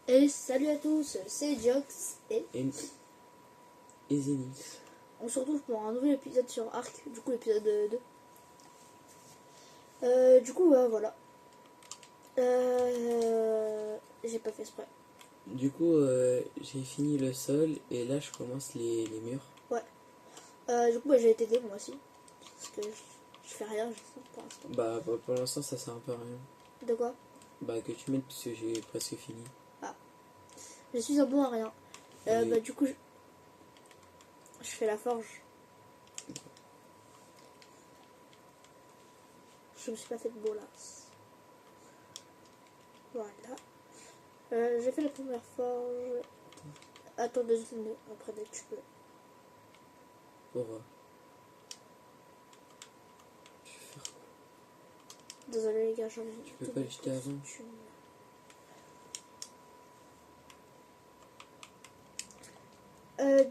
Et salut à tous, c'est Jox et et Zenith. on se retrouve pour un nouvel épisode sur Arc, du coup l'épisode 2. Du coup voilà. J'ai pas fait exprès. Du coup, j'ai fini le sol et là je commence les murs. Ouais. Du coup j'ai t'aider moi aussi. Parce que je fais rien, je sais pour l'instant. Bah, pour l'instant ça sert un peu à rien. De quoi? Bah que tu m'aides parce que j'ai presque fini. Je suis un bon à rien. Oui. Bah du coup je fais la forge. Je me suis pas fait de bolas. Voilà. J'ai fait la première forge. Attends 2 secondes, après dès que tu peux. Pour je vais faire quoi? Désolé les gars, j'en ai Tu peux pas l'acheter avant?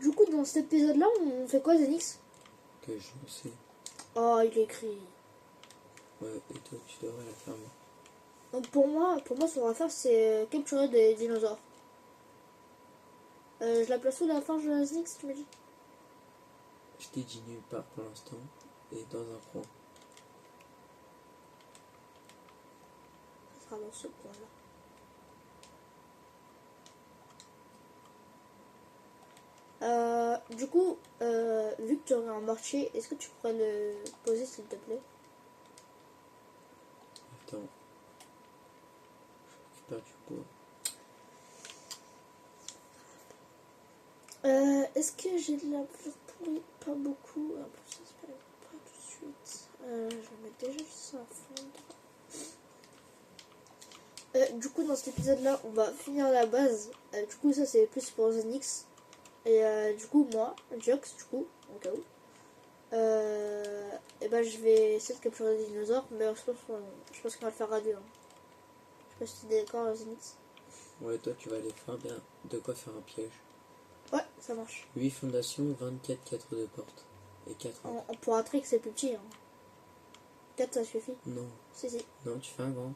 Du coup, dans cet épisode-là, on fait quoi, Zenix? Que je sais. Oh, il écrit. Ouais, et toi tu devrais la faire moi. Donc pour moi, ce qu'on va faire, c'est capturer des dinosaures. Je la place où la forge Zenix, tu m'as dit? Je t'ai dit nulle part pour l'instant et dans un coin. Ça sera dans ce coin-là. Du coup, vu que tu aurais un marché, est-ce que tu pourrais le poser s'il te plaît? Attends. Je récupère du bois. Est-ce que j'ai de la fleur pourrie? Pas beaucoup. En plus, ça se fait pas tout de suite. Je vais mettre déjà ça à fondre. Du coup, dans cet épisode-là, on va finir la base. Du coup, ça c'est plus pour Zenix. Et du coup, moi, Jox, du coup, au cas où, et ben je vais essayer de capturer des dinosaures, mais je pense qu'on va le faire à deux. Hein. Je sais pas si tu es d'accord, Zenix. Ouais, toi tu vas aller faire bien de quoi faire un piège. Ouais, ça marche. 8 fondations, 24 4 de porte. Et 4 arbres. Pour un trick, c'est plus petit. Hein. 4, ça suffit. Non. Si. Non, tu fais un grand.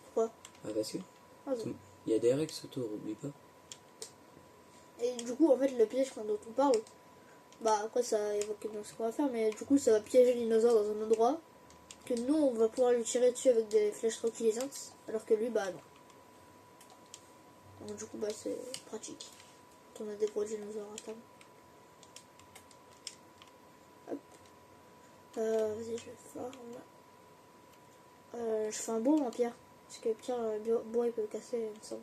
Pourquoi? Ah, parce que Ah, bon. il y a des règles autour, oublie pas. Et du coup, en fait, le piège dont on parle, bah après ça évoque bien ce qu'on va faire, mais du coup, ça va piéger le dinosaure dans un endroit que nous, on va pouvoir lui tirer dessus avec des flèches tranquillisantes, alors que lui, bah non. Donc du coup, bah c'est pratique. Quand on a des gros dinosaures à table. Hop. Vas-y, je forme. Je fais un bois en pierre. Parce que pierre, bois il peut casser, il me semble.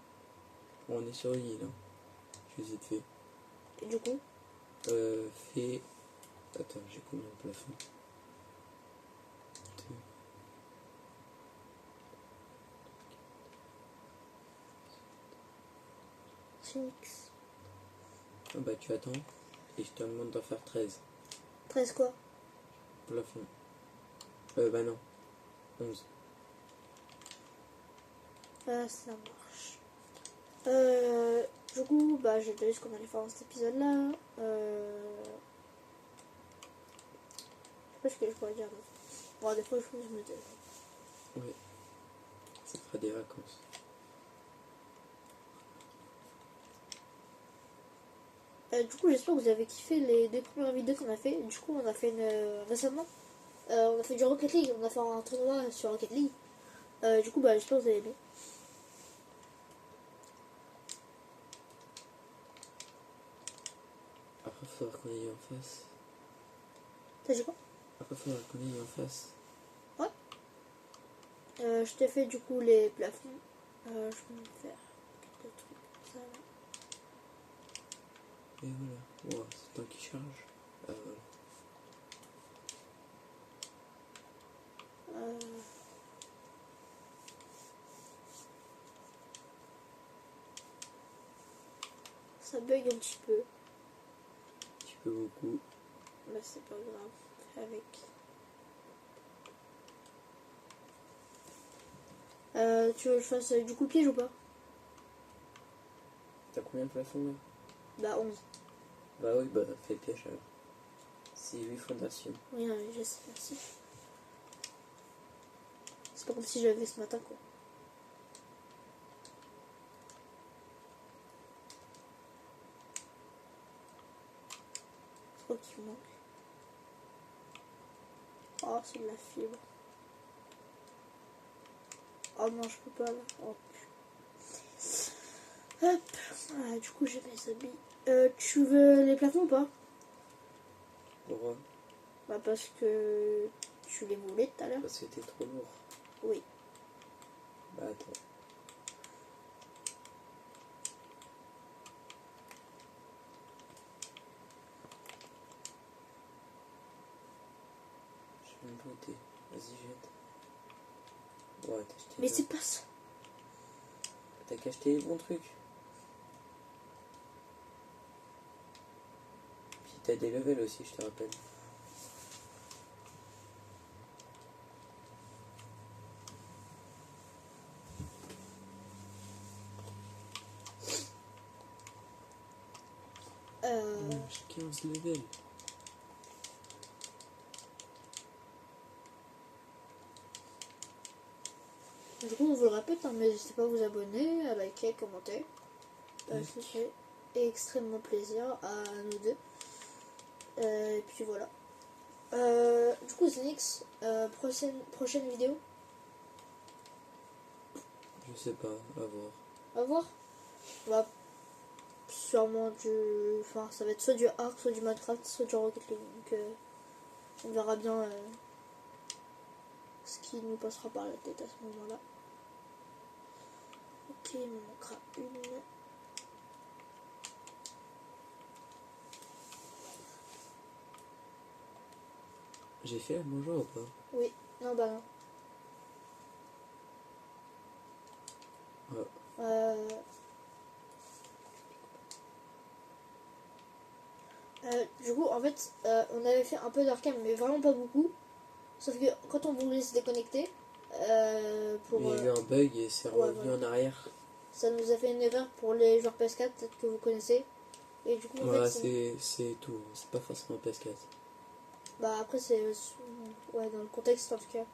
On est sur une île, hein. Je les ai fait. Et du coup, Fait. Attends, j'ai combien de plafond? 2. Phoenix. Ah bah tu attends. Et je te demande d'en faire 13. 13 quoi? Plafond. Bah non. 11. Ça marche. Du coup, bah j'ai déjà vu ce qu'on allait faire dans cet épisode-là. Je sais pas ce que je pourrais dire d'autre. Bon, des fois, je me dis. Ouais. Ça fera des vacances. Du coup, j'espère que vous avez kiffé les 2 premières vidéos qu'on a fait. Du coup, on a fait une récemment. On a fait du Rocket League. On a fait un tournoi sur Rocket League. Du coup, bah j'espère que vous avez aimé. Après, il faudra qu'on aille en face. T'as dit quoi? Après, il faudra qu'on aille en face. Je t'ai fait du coup les plafonds. Je vais me faire quelques trucs comme ça. Et voilà. Wow, c'est toi qui charge. Ah voilà. Ça bug un petit peu. Un petit peu beaucoup. Mais c'est pas grave. Avec. Tu veux que je fasse du coup piège ou pas? T'as combien de plafonds là? Bah 11. Bah oui, bah fais le piège alors. C'est 8 fondations. Oui, non, je sais, merci. C'est pas comme si j'avais fait ce matin quoi. quoi qui me manque. Oh, c'est de la fibre. Oh non, je peux pas là. Oh, hop. Ah, du coup, j'ai mes habits. Tu veux les plafonds ou pas? Pourquoi? Bah, parce que tu les voulais tout à l'heure. Parce que t'es trop lourd. Oui. Bah attends. Je sais même pas où t'es. Vas-y, jette. Ouais, t'as acheté. Mais c'est pas ça. T'as qu'à acheter les bons trucs. Puis t'as des levels aussi, je te rappelle. J'ai 15 levels. Du coup, on vous le répète, hein, mais n'hésitez pas à vous abonner, à liker, commenter. Ça fait extrêmement plaisir à nous deux. Et puis voilà. Du coup, Zenix, prochaine vidéo. Je sais pas, à voir. À voir. Bah, sûrement du. Enfin, ça va être soit du Ark, soit du Minecraft, soit du Rocket League. Donc, on verra bien ce qui nous passera par la tête à ce moment-là. Ok, il me manquera une. J'ai fait à manger ou pas? Oui, non, bah non. Ouais. Du coup, en fait, on avait fait un peu d'arcane, mais vraiment pas beaucoup. Sauf que quand on voulait se déconnecter, pour, Il y a eu un bug et c'est ouais, revenu voilà. en arrière. Ça nous a fait une erreur pour les joueurs PS4, peut-être que vous connaissez. Et du coup, en Ouais, fait, c'est tout. C'est pas forcément PS4. bah après, c'est ouais, dans le contexte en tout cas.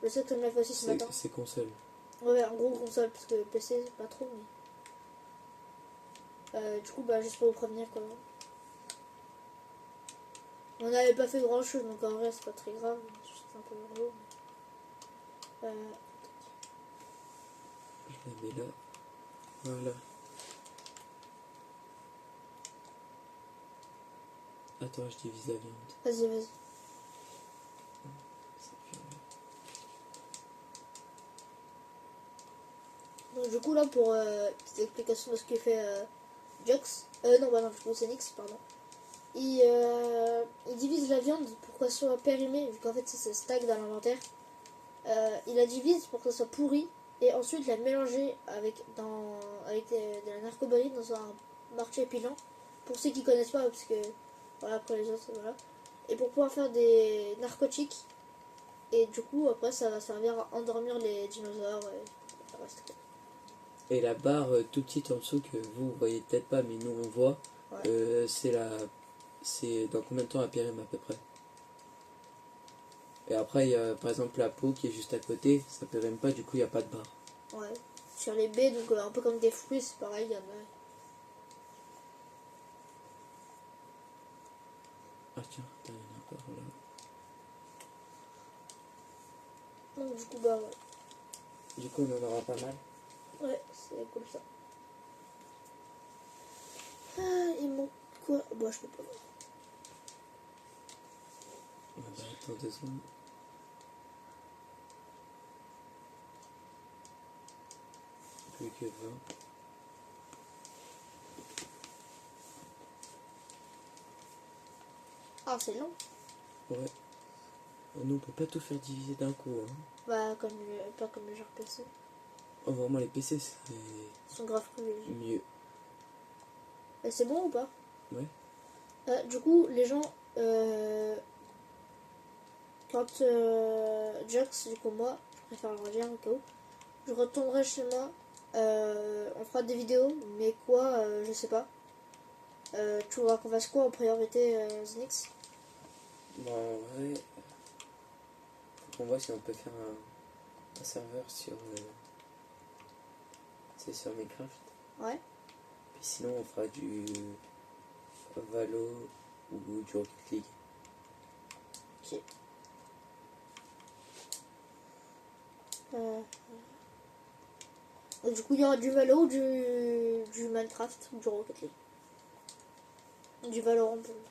Le seul que on l'a fait aussi ce matin. C'est console. Ouais, en gros console, parce que PC, c'est pas trop, mais. Du coup, bah, juste pour vous prévenir, quoi. On n'avait pas fait grand chose, donc en vrai, c'est pas très grave. C'est un peu relou. Je la mets là. Voilà. Attends, je divise la viande. Vas-y, vas-y. Ça fait- Donc, du coup, là, pour petite explication de ce que fait Jux. Non, bah non, je pense Nix, pardon. Il divise la viande pour qu'elle soit périmée, vu qu'en fait, ça stack dans l'inventaire. Il la divise pour que ça soit pourri. Et ensuite, la mélanger avec de la narcobaline dans un marché épilant. Pour ceux qui connaissent pas, parce que voilà, pour les autres, voilà. Et pour pouvoir faire des narcotiques. Et du coup, après, ça va servir à endormir les dinosaures. Et ça reste quoi. Et la barre tout petite en dessous que vous voyez peut-être pas, mais nous on voit, Ouais. c'est dans combien de temps elle périme à peu près. Et après, il y a par exemple la peau qui est juste à côté, ça périme pas, du coup il n'y a pas de barre. Ouais. Sur les baies, donc un peu comme des fruits, c'est pareil, il y en a. Ah tiens, attends, il y en a encore là. Donc du coup, bah ouais. Du coup on en aura pas mal. Ouais, c'est comme ça. Ah, il manque quoi? Bah, je peux pas voir. Ouais, bah, attends 2 secondes. Plus que 20. Ah, c'est long. Ouais. Nous on peut pas tout faire diviser d'un coup. Hein. Bah, pas comme les gens PC. Oh, vraiment les PC c'est Ils sont grave privilégiés. mieux. Et c'est bon ou pas? Ouais. Du coup, les gens, quand Jax, du coup, moi, je préfère le redire au cas où, je retournerai chez moi, on fera des vidéos, mais quoi, je sais pas. Tu vois qu'on fasse quoi en priorité, Zenix? Bah en vrai, faut qu'on voit si on peut faire un serveur sur c'est sur Minecraft. Ouais. Puis sinon on fera du Valo ou du Rocket League. Ok. Euh, et du coup, il y aura du Valo, du Minecraft, du Rocket League. Du Valorant pour moi.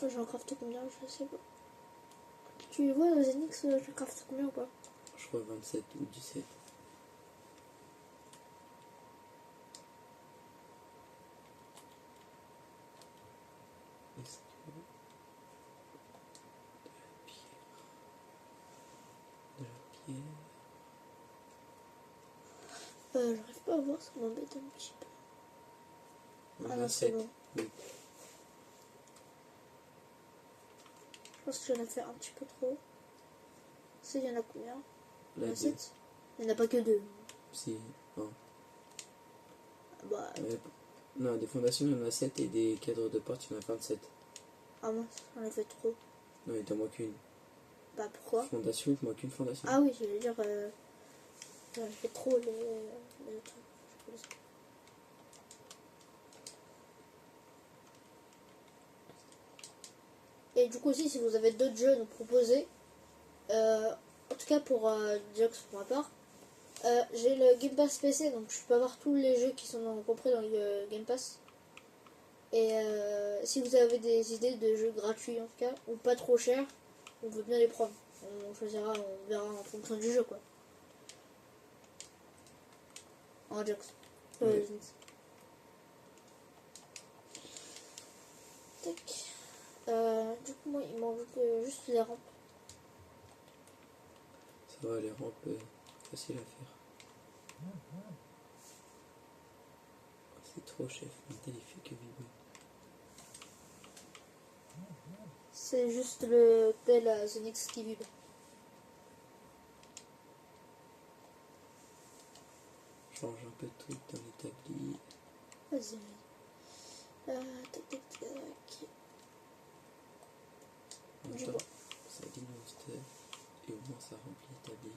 J'en crafte combien? Je sais pas. Tu vois, dans Zenix, je crafte combien ou pas? Je crois 27 ou 17. Est-ce que... De la pierre. J'arrive pas à voir, ça m'embête un petit peu. Ah non, c'est 27. bon. Oui. Je pense que j'en ai fait un petit peu trop. Ça, il y en a combien? Il y en Là, a 2. 7. Il n'y en a pas que 2. Si. Non. Bah, Non, des fondations, il y en a 7 et des cadres de porte, il y en a 27. ah mince, j'en ai fait trop. Non, il t'en manque qu'une. Bah, pourquoi? Fondation, il te manque une fondation. Ah oui, je vais dire, j'en ai fait trop les trucs. Et du coup aussi, si vous avez d'autres jeux à nous proposer, en tout cas pour dire que pour ma part, j'ai le Game Pass PC, donc je peux avoir tous les jeux qui sont compris dans le Game Pass. Et si vous avez des idées de jeux gratuits en tout cas, ou pas trop chers, on veut bien les prendre. On choisira, on verra en fonction du jeu quoi. En Jax. Ouais. Tac. Du coup, moi, il manque juste les rampes. Ça va, les rampes, facile à faire. C'est trop, chef. Mental, il fait que vibrer. C'est juste le tel Zonix qui vibre. Change un peu de truc dans l'établi. Vas-y. Tac, tac, tac. En même Du temps, bois. ça dit monster. Et au moins, ça remplit l'établi.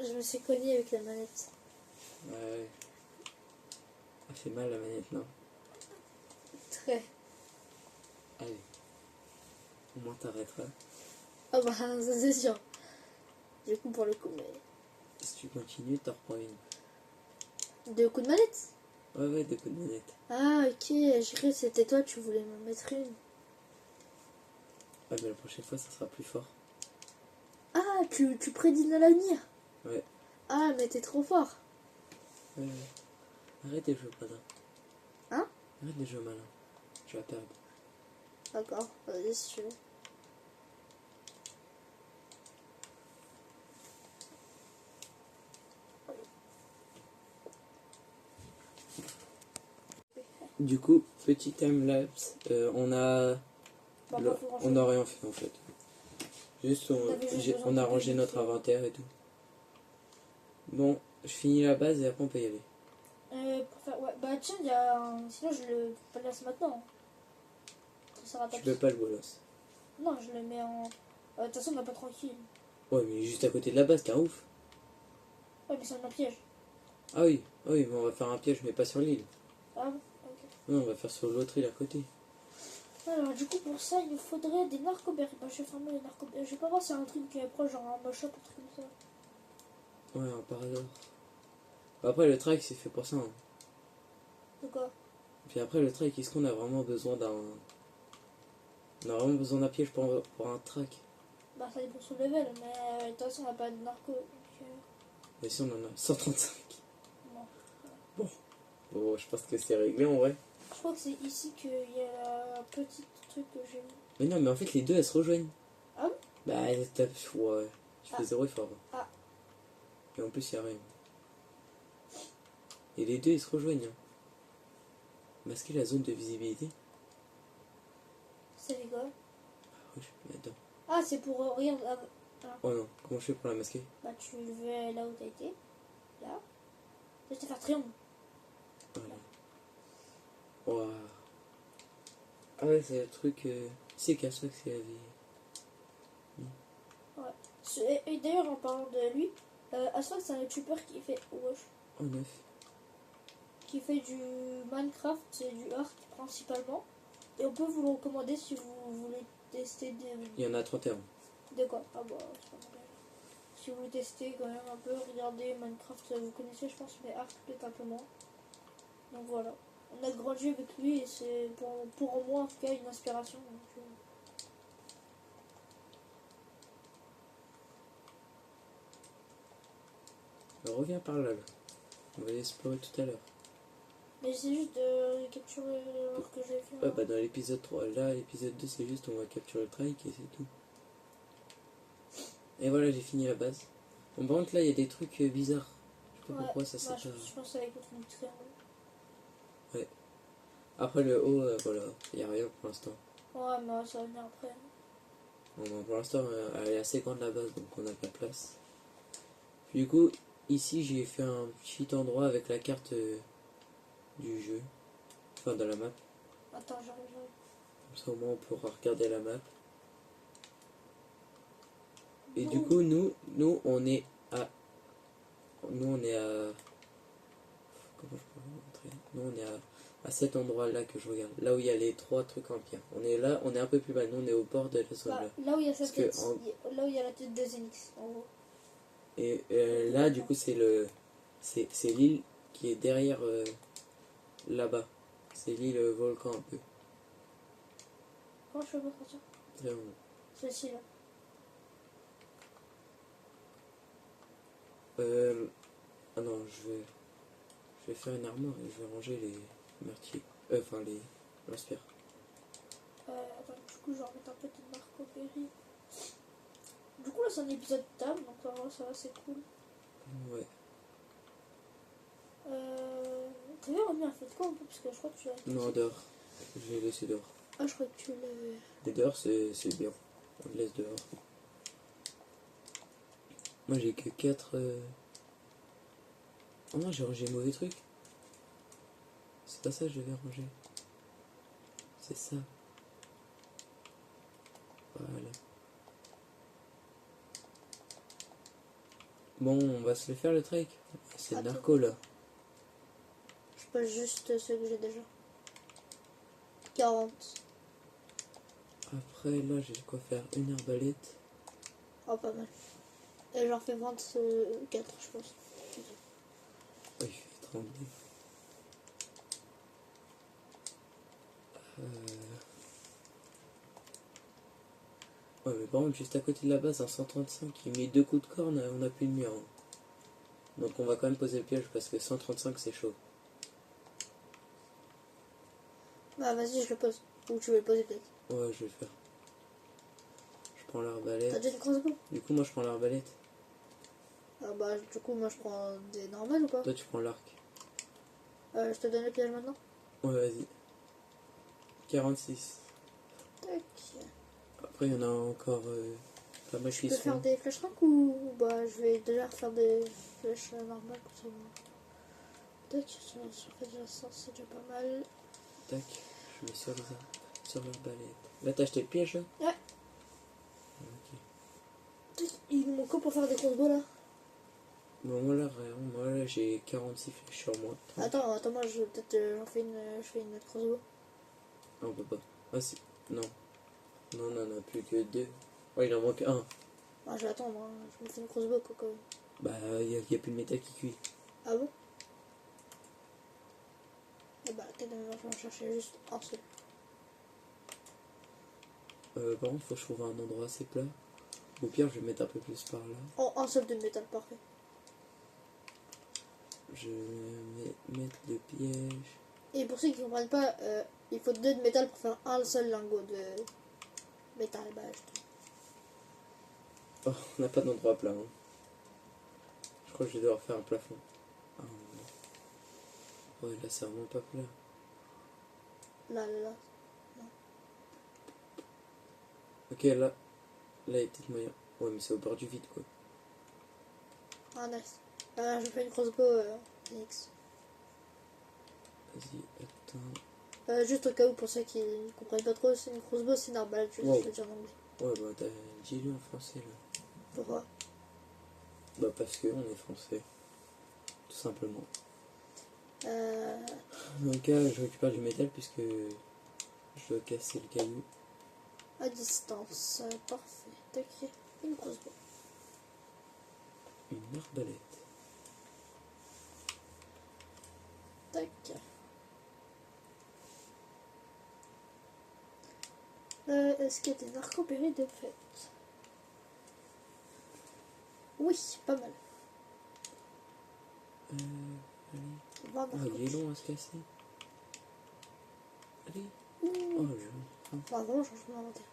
Je me suis cogné avec la manette. Ouais. Ça fait mal la manette, non? Très. Allez. Au moins, t'arrêteras. Ah bah, ça c'est sûr. Du coup, pour le coup, mais. Si tu continues, t'en reprends une. 2 coups de manette? Ouais, ouais, des coups de manette. Ah, ok. J'ai cru que c'était toi, tu voulais m'en mettre une. Ouais, mais la prochaine fois, ça sera plus fort. Ah, tu prédis dans l'avenir? Ouais. Ah, mais t'es trop fort. Ouais, ouais. Arrête de jouer malin. Hein? Arrête de jouer malin. Je vais perdre. D'accord, vas-y si tu veux. Du coup, petit timelapse. On a. Bah, Le- pas fait grand-chose. on n'a rien fait en fait. Juste, On avait juste besoin on a de rangé notre vérifier. inventaire et tout. Bon, je finis la base et après on peut y aller. Pour faire... Ouais, bah tiens, il y a un... Sinon, je le place maintenant. Ça sera Tu top. peux pas le bolos. Non, je le mets en... De toute façon, on n'a pas tranquille. Ouais, mais juste à côté de la base, t'es un ouf. Ouais, mais c'est un piège. Ah oui, mais on va faire un piège, mais pas sur l'île. Ah bon? Ok. Non, on va faire sur l'autre île à côté. Alors, du coup, pour ça, il nous faudrait des narcoberries. Bah, je vais fermer les narcoberries. Je vais pas voir si y a un truc qui est proche, genre un moche-up, un truc comme ça. Ouais, un parador. Après, le trike, c'est fait pour ça. Hein. De quoi? Puis après, le trike, est-ce qu'on a vraiment besoin d'un. On a vraiment besoin d'un piège pour un track? Bah, ça dépend sur le level, mais de toute façon, on n'a pas de narco. Donc, Mais si on en a 135. non. Bon, je pense que c'est réglé en vrai. Je crois que c'est ici qu'il y a un petit truc que j'ai mis. Mais non, mais en fait, les deux, elles se rejoignent. Ah bon? Bah, ouais. Je fais Ah. zéro effort. Ah. Et en plus, il n'y a rien. Et les deux, ils se rejoignent. Hein. Masquer la zone de visibilité. C'est rigolo. Ah oui, je peux mettre dedans. Ah, c'est pour. Regarde, Oh non, comment je fais pour la masquer? bah tu vas là où t'as été. Là. Je vais te faire triangle. Voilà. Waouh. Ah ouais, c'est le truc. C'est qu'à ça que c'est la vie. Ouais. Et d'ailleurs, en parlant de lui, Asphalt, c'est un youtubeur qui fait. Wesh. Oh neuf. Qui fait du Minecraft et du Ark principalement. Et on peut vous le recommander si vous voulez tester Il y en a 31. de quoi. Ah bah, c'est pas mal. Si vous voulez tester quand même un peu, regardez Minecraft, vous connaissez je pense, mais Ark peut-être un peu moins. Donc voilà. On a grandi avec lui et c'est pour moi en tout cas une inspiration. Donc, Alors, reviens par là, là. On va l'explorer tout à l'heure. Mais c'est juste de capturer l'or que j'ai fait. Ouais, bah dans l'épisode 3, là, l'épisode 2, c'est juste on va capturer le trike et c'est tout. Et voilà, j'ai fini la base. Bon, par contre, là, il y a des trucs bizarres. Je sais pas pourquoi ça bah, s'est pas... je pense avec le truc de triangle. Après le haut, voilà, il n'y a rien pour l'instant. Ouais, mais ça va venir après. Bon, bah, pour l'instant, elle est assez grande la base, donc on a de la place. Puis, du coup, ici, j'ai fait un petit endroit avec la carte du jeu. Enfin, de la map. Attends, j'arrive. Comme ça, au moins, on pourra regarder la map. Et Non. du coup, nous, on est à... Nous, on est à... Comment je peux vous montrer? Nous, on est à cet endroit-là que je regarde. Là où il y a les 3 trucs en pierre. On est là, on est un peu plus bas. Nous, on est au bord de la zone Bah, là. là où il y a sa Parce que tête, là où il y a la tête de Zenix, en gros. Et là, du coup, c'est l'île qui est derrière là-bas. C'est l'île volcan un peu. Comment je peux pas sortir? Très bon. Celle-ci là. Ah non, je vais faire une armoire et je vais ranger les meurtriers. Enfin, les lance-pierres. Attends, du coup, je vais remettre un peu de Marco Perry. Du coup, là, c'est un épisode de table, donc ça va, c'est cool. Ouais. T'avais remis un feu de camp un peu, parce que je crois que tu l'as. Non, dehors. Je l'ai laissé dehors. Ah, je crois que tu l'avais. Et dehors, c'est bien. On le laisse dehors. Moi, j'ai que 4... Oh non, j'ai rangé le mauvais truc. C'est pas ça que je devais ranger. C'est ça. Voilà. Bon, on va se le faire le trek. C'est le Attends. narco là. Je passe juste ceux que j'ai déjà. 40. Après, là, j'ai de quoi faire une arbalète. Oh, pas mal. Et j'en fais 24, je pense. Oh, il fait trembler. Ouais, mais par contre, juste à côté de la base, un 135, il met 2 coups de corne, on n'a plus de mur. Hein. Donc on va quand même poser le piège parce que 135 c'est chaud. Bah, vas-y, je le pose. Ou tu veux le poser peut-être. Ouais, je vais le faire. Je prends T'as l'arbalète. déjà une crossbow? Du coup, moi je prends l'arbalète. Ah, bah, du coup, moi je prends des normales ou pas? Toi, tu prends l'arc. Je te donne le piège maintenant. Ouais, vas-y. 46. Tac. Après, il y en a encore pas mal Je qui peux sont. faire des flèches rank ou bah je vais déjà refaire des flèches normales comme ça. Tac, ça fait déjà ça, c'est déjà pas mal. Tac, je mets sur les arbres, sur l'arbalète. Là, t'as acheté le piège là? Ouais. Ok. Tac, il me manque quoi pour faire des crossbows là? Bon, moi là, rien. Moi là, j'ai 46 flèches sur moi. Attends, moi je peut-être j'en fais je fais une crossbow. Ah, on peut pas. Ah, si. Non. Non, on en a plus que 2. Ouais, il en manque un. Ah, je vais attendre, hein. Je me fais une crossbow quoi quand même. Bah, il y a plus de métal qui cuit. Ah bon? Et bah, peut-être je vais en chercher juste un seul. Par contre, faut que je trouve un endroit assez plat. Au pire, je vais mettre un peu plus par là. Oh, un seul de métal, parfait. Je vais mettre le piège. Et pour ceux qui ne comprennent pas, il faut 2 de métal pour faire un seul lingot de métal. Bah, Oh, on n'a pas d'endroit plat. Hein. Je crois que je vais devoir faire un plafond. Ah, non. Ouais, là, c'est vraiment pas plat. là. Ok, là. Là, il y a peut-être moyen. Ouais, mais c'est au bord du vide, quoi. Ah, nice. Je fais une crossbow Phoenix. Vas-y, attends. Juste au cas où, pour ceux qui ne comprennent pas trop, c'est une crossbow, c'est une arbalète, je Wow. vais le dire en anglais. Ouais, bah, dis-le en français, là. Pourquoi? Bah, parce que on est français. Tout simplement. Donc là, je récupère du métal puisque je dois casser le caillou. À distance, parfait. Tac, une crossbow. Une arbalète. Tac. Est-ce qu'il y a des narcopéries de fait? Oui, pas mal. Allez. 20 Oh, il est long à se casser. Allez. Oh, Pardon, je change mon inventaire.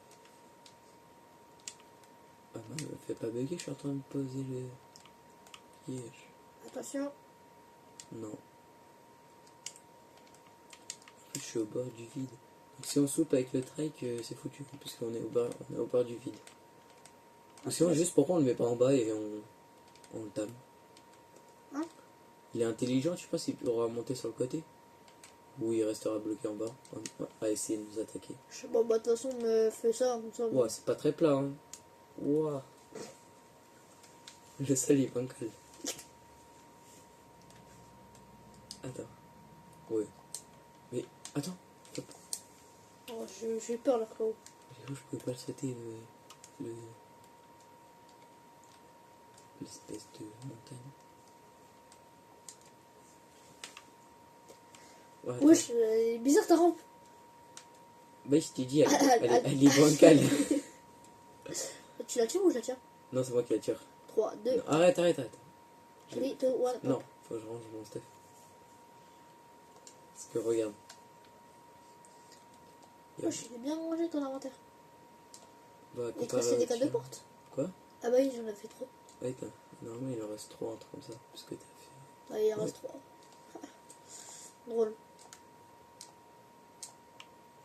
Ah, bah, me fais pas bugger, je suis en train de poser le piège. Attention. Non. En plus, je suis au bord du vide. Donc, si on soupe avec le trike, c'est foutu, puisqu'on est au bord du vide. Ou sinon, juste pourquoi on le met pas en bas et on le tame. Hein? Il est intelligent, je sais pas s'il pourra monter sur le côté. Ou il restera bloqué en bas, à essayer de nous attaquer. Je sais pas, bah de toute façon, me fais ça, comme ça. Ouais, c'est pas très plat, hein. Ouah. Le sol est bancal. Attends. Ouais. Mais, attends. Hop. Oh, j'ai peur là, frérot. J'ai cru que je pouvais pas le sauter, l'espèce de montagne. Ouais, Wesh, bizarre ta rampe. bah, je t'ai dit, elle est bancale. Tu la tires ou je la tire? Non, c'est moi qui la tire. 3, 2, Non, arrête. 3, 2, 1. Non, faut que je range mon stuff. Parce que regarde. Wesh, il est bien rangé ton inventaire. Bah, Il te reste des cartes de porte. Quoi? Ah bah oui, j'en ai fait trop. Ouais, normalement il en reste 3, un truc comme ça. Parce que t'as fait. Bah, il en reste 3. Drôle.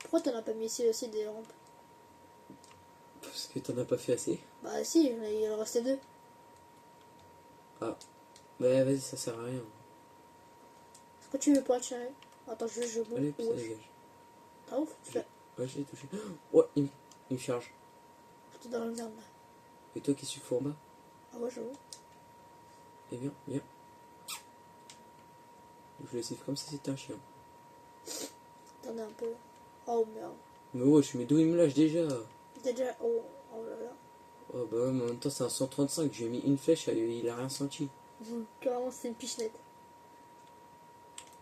Pourquoi t'en as pas mis ici aussi des rampes? Parce que t'en as pas fait assez. Bah si, il en restait 2. Ah. Bah, vas-y, ça sert à rien. Est-ce que tu veux pas le tirer? Attends, je bouge. Allez, puis ça dégage. Ah ouf, tu l'as. Ouais, je l'ai touché. Ouais, il me charge. T'es dans la merde là. Et toi, qu'est-ce que tu fais en bas? Ah ouais, j'avoue. Et viens. Je le siffle comme si c'était un chien. T'en as un peu. Oh merde. Mais ouais, mais d'où il me lâche déjà? Déjà. Oh là là. Oh bah ouais, mais en même temps, c'est un 135. J'ai mis une flèche, il a rien senti. Carrément, c'est une pichenette.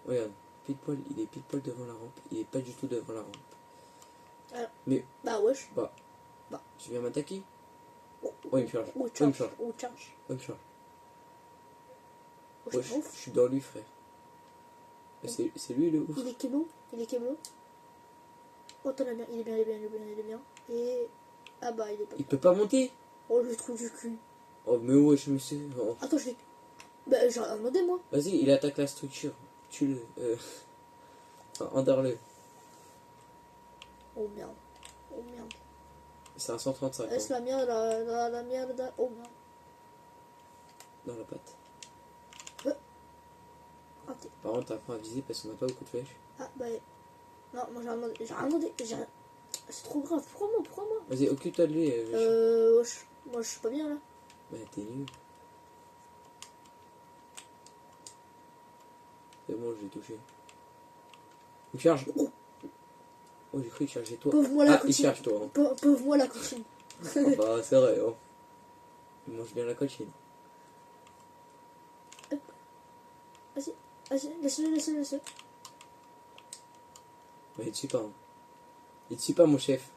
Regarde, il est pile poil devant la rampe. Il est pas du tout devant la rampe. Alors, Mais. bah wesh. Bah. Bah. Tu viens m'attaquer? Oh, Ouais, il me charge. Oh, Ouais, il me charge. charge. Oh, charge. Ouais, il me charge. Oh, Ouais, c'est ouf. je suis dans lui, frère. C'est lui le ouf. Il est keblo. Oh, t'en as bien. Il est bien. Et. Ah bah, il est pas Il bien. peut pas monter? Oh, le trou du cul. Oh, mais ouais, je me suis. Oh. Attends, je l'ai. Bah, j'ai rien demandé, moi. Vas-y, il attaque la structure. Tue-le. Enfin, endors-le. Oh merde. C'est un 135. Est-ce Hein, la merde, la merde. Oh merde. dans la patte. Ah, t'es. Par contre, t'apprends à viser parce qu'on n'a pas beaucoup de flèches. Ah bah. Non, moi j'ai rien demandé. C'est trop grave. Pourquoi moi? Vas-y, occupe-toi de lui. Wesh. Moi je suis pas bien là. Bah, t'es nul. C'est bon, je l'ai touché. Il me charge. Oh, j'ai cru qu'il chargeait toi. Pauvre moi la Ah, il coachine. charge toi. Hein. Pauvre moi la coachine. Ah bah, c'est vrai. Hein. Il mange bien la cochine. Vas-y, laisse-le. Mais il te suit pas. Hein. Il te suit pas, mon chef.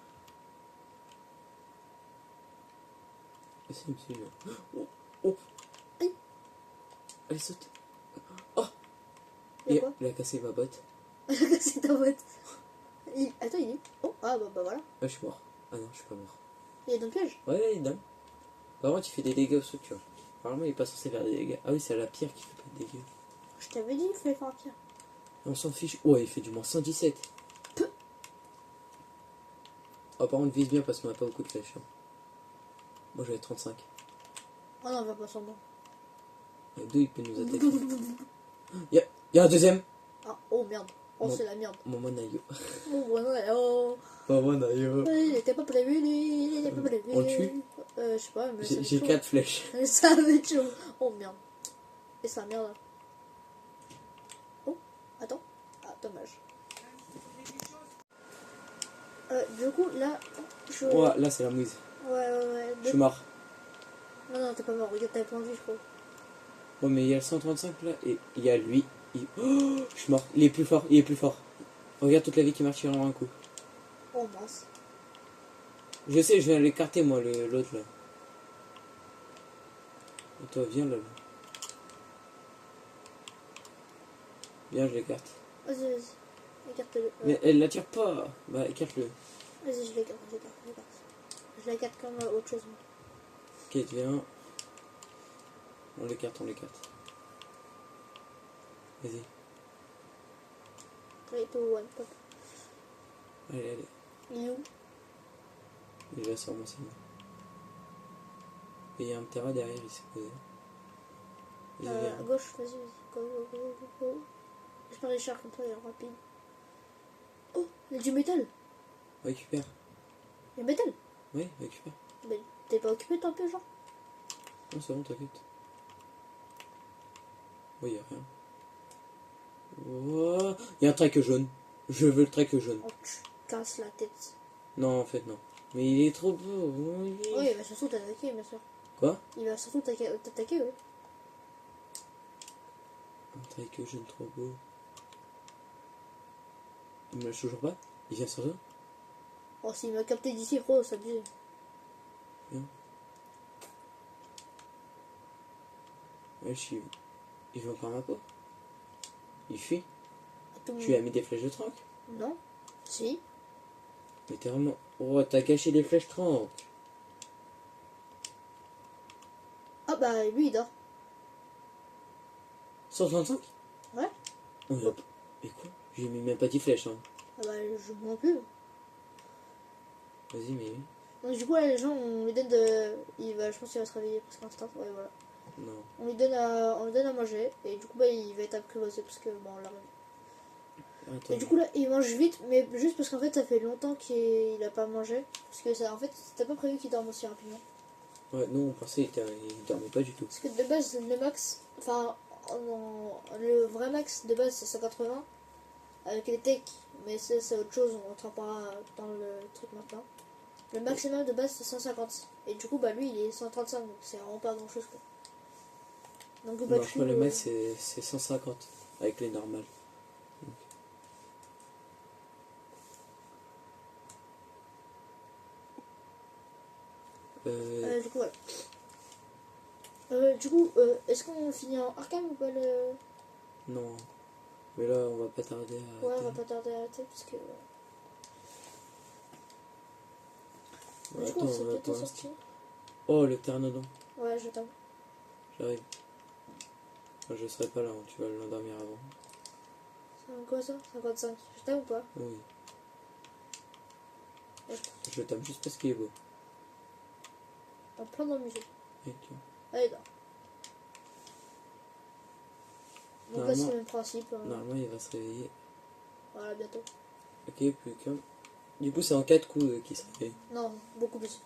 Vas-y, il me suit là. Oh. Aïe. Allez, saute. Oh. Il y a quoi? Il a cassé ma botte. C'est ta boîte. Attends, il est. Oh, ah bah voilà. Ah, je suis mort. Ah non, je suis pas mort. Il est dans le piège. Ouais, il est dingue. Par contre, il fait des dégâts aux structures. Apparemment, il est pas censé faire des dégâts. Ah oui, c'est la pierre qui fait pas de dégâts. Je t'avais dit, il fallait faire un pierre. On s'en fiche. Ouais, il fait du moins 117. Peu. Oh, par contre, vise bien parce qu'on a pas beaucoup de flèches. Hein. Moi j'avais 35. Oh non, on va pas sur moi. Et d'où il peut nous attaquer? Y a un deuxième. Ah, oh merde. Oh, Mon- c'est la merde. Mon Nayo. Oh, voilà, oh. Mon Nayo. Il était pas prévu, lui. Il était pas prévu. On le tue? Je sais pas, mais ça va être J'ai chaud. 4 flèches. Ça va être chaud. Oh merde. Et ça merde là. Oh, attends. Ah, dommage. Du coup, là, je... Ouais, là c'est la mouise. Ouais. Je suis mort. Non, t'es pas mort. Regarde, t'avais pas envie, je crois. Ouais, mais il y a le 135 là, et il y a lui. Oh, je suis mort. Il est plus fort, il est plus fort. Regarde toute la vie qui marche en un coup. Oh mince. Je sais, je viens l'écarter moi, l'autre là. Et toi, viens là. Viens, je l'écarte. Vas-y. Écarte-le. Mais elle l'attire pas. Bah, écarte-le. Vas-y, je l'écarte. Je l'écarte comme autre chose. Ok, viens. On l'écarte. Vas-y. Play to one pop. Allez. Il est où? Il va sur mon signe. Et il y a un terrain derrière, il s'est posé. Vas-y, viens. À gauche, vas-y. Go. J'espère les chars comme ça, il est rapide. Oh, il y a du métal. Récupère. Il y a métal. Oui, récupère. Mais t'es pas occupé tant peu, genre? Non, c'est bon, t'inquiète. Oui, il y a rien. Oh, il y a un trek jaune. Je veux le trek jaune. Oh, tu casses la tête. Non, en fait, non. Mais il est trop beau. Oui, Oui, il va surtout t'attaquer, bien sûr. Quoi? Il va surtout t'attaquer, oui. Un trek jaune trop beau. Il me lâche toujours pas? Il vient sur toi? Oh, s'il m'a capté d'ici, gros, ça abusé. Ouais, il veut encore ma peau. Il fuit. Attends, Tu lui as mis des flèches de trank. non. Si. Mais t'es vraiment... Oh, t'as caché des flèches trank. Ah bah, lui, il dort. 135? Ouais. Oh, il a... Et quoi? J'ai mis même pas 10 flèches, hein. Ah bah, je m'en plus. Vas-y, mais... Donc, du coup, là, les gens, on lui donne de... je pense qu'il va se réveiller presque instant. Ouais, voilà. Non. On lui donne à manger. Et du coup, bah, il va être apprivoisé parce que, bon, on l'a remis. Attends. Et du coup, là, il mange vite, mais juste parce qu'en fait, ça fait longtemps qu'il a pas mangé. Parce que, ça, en fait, c'était pas prévu qu'il dorme aussi rapidement. Ouais, nous, on pensait qu'il dormait pas du tout. Parce que de base, le max... Enfin, le vrai max de base, c'est 180. Avec les techs, mais c'est autre chose, on rentrera pas dans le truc maintenant. Le maximum de base c'est 150. Et du coup bah lui il est 135, donc c'est vraiment pas grand chose quoi. Donc bah, Non, je crois que le max c'est 150 avec les normales. du coup voilà. Du coup, est-ce qu'on finit en Arkham ou pas le... Non. Mais là, on va pas tarder à... Ouais, on va pas tarder à arrêter parce que... Ouais, du coup, on s'est peut-être sorti. Oh, le pteranodon. Ouais, je t'aime. J'arrive. Enfin, je serai pas là, hein. Tu vas l'endormir avant. C'est quoi ça? 55. Je t'aime ou pas? Oui. Ouais. Je t'aime juste parce qu'il est beau. En plein dans le musée. Et tu... Allez, non. Donc là, c'est Normalement- le même principe. Normalement, il va se réveiller. Voilà, bientôt. Ok, plus qu'un. Du coup, c'est en 4 coups qu'il se réveille. Non, beaucoup plus.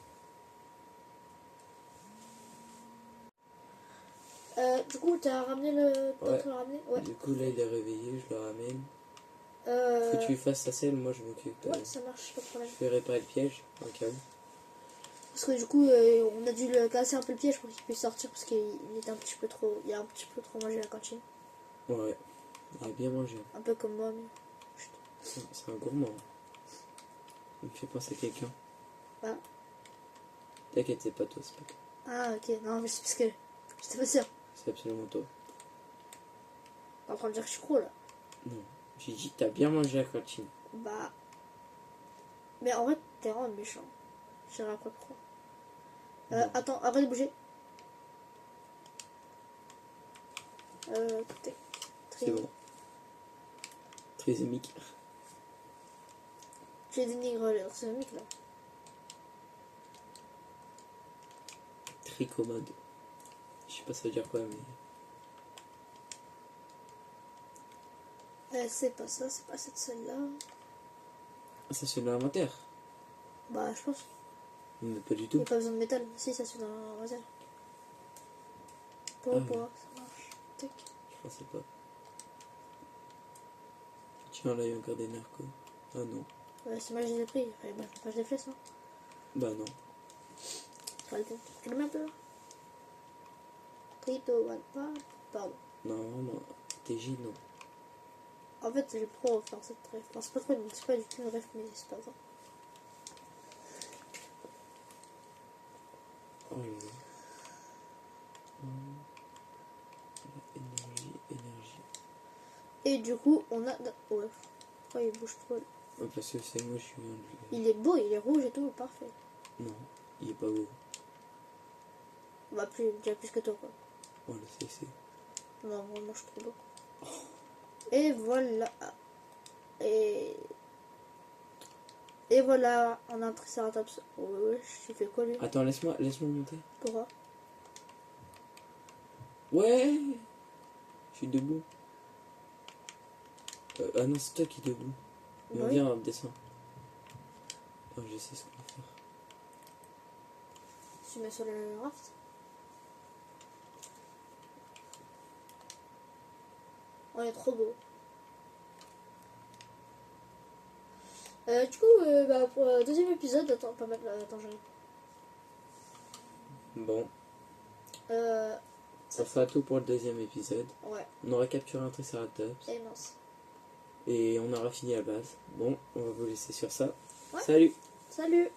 Du coup, t'as ramené le... Ouais. T'as ramené? Ouais. Du coup, là, il est réveillé, je le ramène. Euh... Faut que tu lui fasses sa selle, moi je m'occupe. Ouais, ça marche, pas de Je problème. vais réparer le piège, au cas où. Parce que du coup, on a dû le casser un peu le piège pour qu'il puisse sortir parce qu'il était un petit peu trop... Il a un petit peu trop mangé à la cantine. Ouais, il a bien mangé. Un peu comme moi, mais... C'est un gourmand. Il me fait penser à quelqu'un. Ah. T'inquiète, c'est pas toi, c'est pas toi. Ah, ok. Non, mais c'est parce que... J'étais pas sûre. C'est absolument toi. T'es en train de dire que je suis gros, là. Non, j'ai dit que t'as bien mangé à la cantine. Bah... Mais en vrai, t'es vraiment méchant. Je sais pas pourquoi. Non. Attends, arrête de bouger. C'est bon. Trisémique. Tu dénigres les trisomiques là. écrit commode. Je sais pas ça veut dire quoi, mais. C'est pas ça, c'est pas cette celle-là. Ah, ça c'est dans l'inventaire. Bah, je pense. Mais pas du Il n'y tout. a pas besoin de métal. Si, ça c'est dans la réserve. Pour Ah, voir, ça marche. Tac. Je pensais pas. Tiens, là il y a encore des narcos. Ah non. C'est moi, je les ai pris. Bah, je les flèches, hein. Bah non. Tu le mets un peu là. Trito, one, pardon. Non, vraiment. TJ, non. En fait, j'ai pro faire cette ref. Enfin, c'est pas trop c'est pas du tout une ref, mais c'est pas grave. Oh là là. Énergie. Et du coup, on a. Ouais. Pourquoi il bouge trop? Ouais, parce que c'est moi, je suis un de lui. Il est beau, il est rouge et tout, parfait. Non, il est pas beau. Bah, déjà plus que toi, quoi. Oh, le CC. Non, vraiment, je trouve beau. Et voilà. Et voilà, on a un triceratops. Ouais, je fais quoi lui? Attends, laisse-moi monter. Pourquoi? Ouais. Je suis debout. Ah non, c'est toi qui es debout. Mais Oui. viens, descends. Oh, je sais ce qu'on va faire. Tu mets sur le raft? On est trop beau. Du coup, bah, pour le deuxième épisode, attends, pas mal, attends, j'arrive. Bon, Ça ça sera tout pour le deuxième épisode. Ouais, On aura capturé un triceratops. et mince. Et on aura fini la base. Bon, on va vous laisser sur ça. Ouais. Salut! Salut!